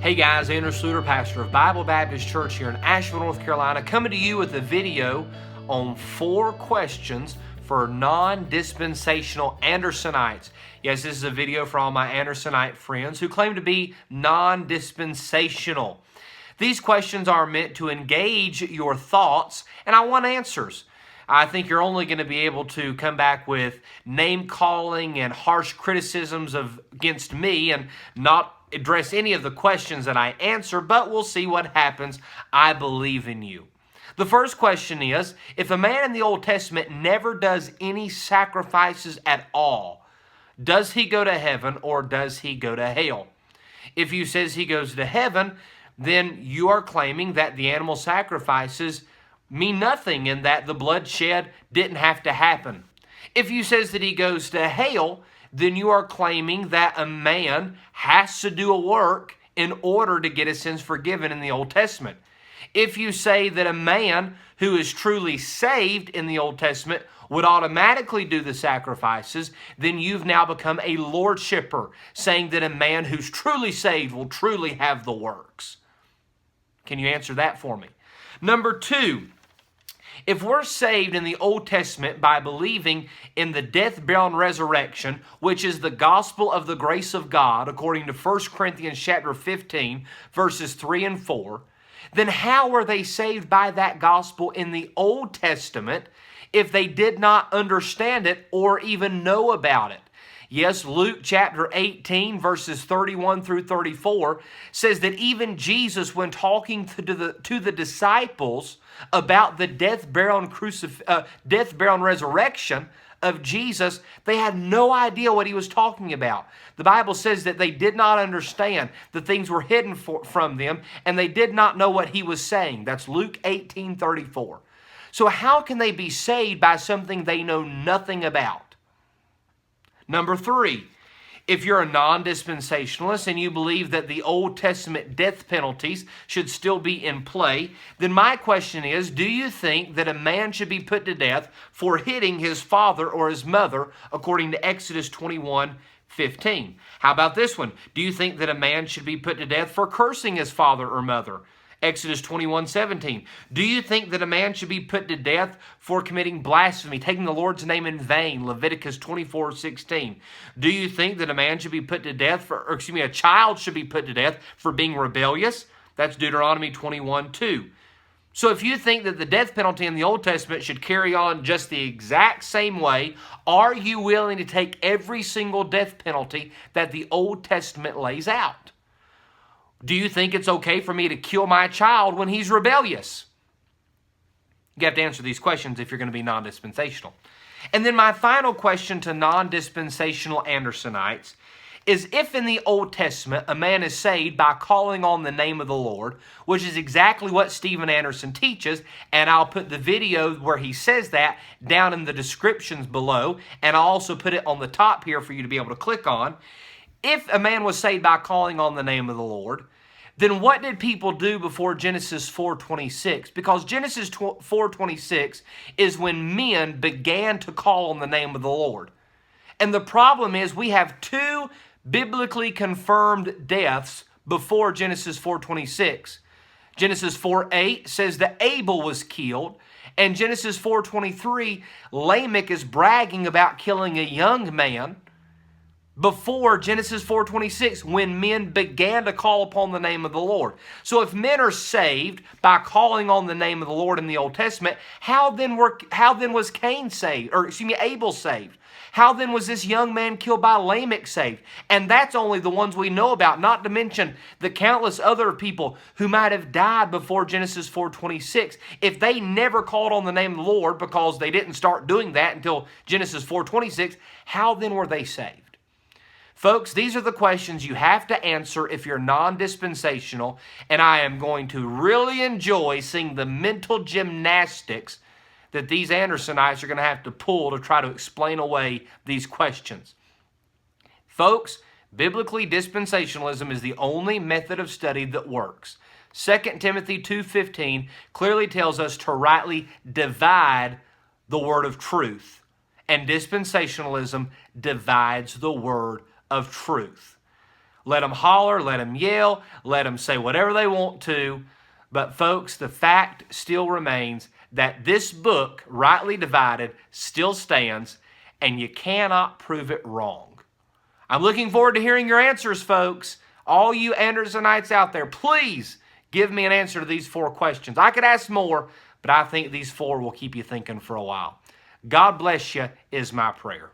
Hey guys, Sluder, pastor of Bible Baptist Church here in Asheville, North Carolina, coming to you with a video on 4 questions for non-dispensational Andersonites. Yes, this is a video for all my Andersonite friends who claim to be non-dispensational. These questions are meant to engage your thoughts, and I want answers. I think you're only going to be able to come back with name-calling and harsh criticisms against me and not address any of the questions that I answer, but we'll see what happens. I believe in you. The first question is, if a man in the Old Testament never does any sacrifices at all, does he go to heaven or does he go to hell? If you says he goes to heaven, then you are claiming that the animal sacrifices mean nothing and that the bloodshed didn't have to happen. If you says that he goes to hell, then you are claiming that a man has to do a work in order to get his sins forgiven in the Old Testament. If you say that a man who is truly saved in the Old Testament would automatically do the sacrifices, then you've now become a lordshipper, saying that a man who's truly saved will truly have the works. Can you answer that for me? Number 2, if we're saved in the Old Testament by believing in the death, burial, and resurrection, which is the gospel of the grace of God, according to 1 Corinthians chapter 15, verses 3 and 4, then how were they saved by that gospel in the Old Testament if they did not understand it or even know about it? Yes, Luke chapter 18, verses 31 through 34 says that even Jesus, when talking to the disciples about the death, burial, and resurrection of Jesus, they had no idea what he was talking about. The Bible says that they did not understand. The things were hidden from them, and they did not know what he was saying. That's Luke 18:34. So how can they be saved by something they know nothing about? Number 3, if you're a non-dispensationalist and you believe that the Old Testament death penalties should still be in play, then my question is, do you think that a man should be put to death for hitting his father or his mother, according to Exodus 21:15? How about this one? Do you think that a man should be put to death for cursing his father or mother? Exodus 21:17. Do you think that a man should be put to death for committing blasphemy, taking the Lord's name in vain? Leviticus 24:16. Do you think that a man should be put to death a child should be put to death for being rebellious? That's Deuteronomy 21:2. So if you think that the death penalty in the Old Testament should carry on just the exact same way, are you willing to take every single death penalty that the Old Testament lays out? Do you think it's okay for me to kill my child when he's rebellious? You have to answer these questions if you're going to be non-dispensational. And then my final question to non-dispensational Andersonites is, if in the Old Testament a man is saved by calling on the name of the Lord, which is exactly what Steven Anderson teaches, and I'll put the video where he says that down in the descriptions below, and I'll also put it on the top here for you to be able to click on. If a man was saved by calling on the name of the Lord, then what did people do before Genesis 4:26? Because Genesis 4:26 is when men began to call on the name of the Lord. And the problem is we have 2 biblically confirmed deaths before Genesis 4:26. Genesis 4:8 says that Abel was killed, and Genesis 4:23, Lamech is bragging about killing a young man before Genesis 4:26, when men began to call upon the name of the Lord. So if men are saved by calling on the name of the Lord in the Old Testament, how then was Abel saved? How then was this young man killed by Lamech saved? And that's only the ones we know about, not to mention the countless other people who might have died before Genesis 4:26. If they never called on the name of the Lord because they didn't start doing that until Genesis 4:26, how then were they saved? Folks, these are the questions you have to answer if you're non-dispensational, and I am going to really enjoy seeing the mental gymnastics that these Andersonites are going to have to pull to try to explain away these questions. Folks, biblically, dispensationalism is the only method of study that works. 2 Timothy 2:15 clearly tells us to rightly divide the word of truth, and dispensationalism divides the word of truth. Let them holler, let them yell, let them say whatever they want to. But folks, the fact still remains that this book, rightly divided, still stands, and you cannot prove it wrong. I'm looking forward to hearing your answers, folks. All you Andersonites out there, please give me an answer to these 4 questions. I could ask more, but I think these 4 will keep you thinking for a while. God bless you is my prayer.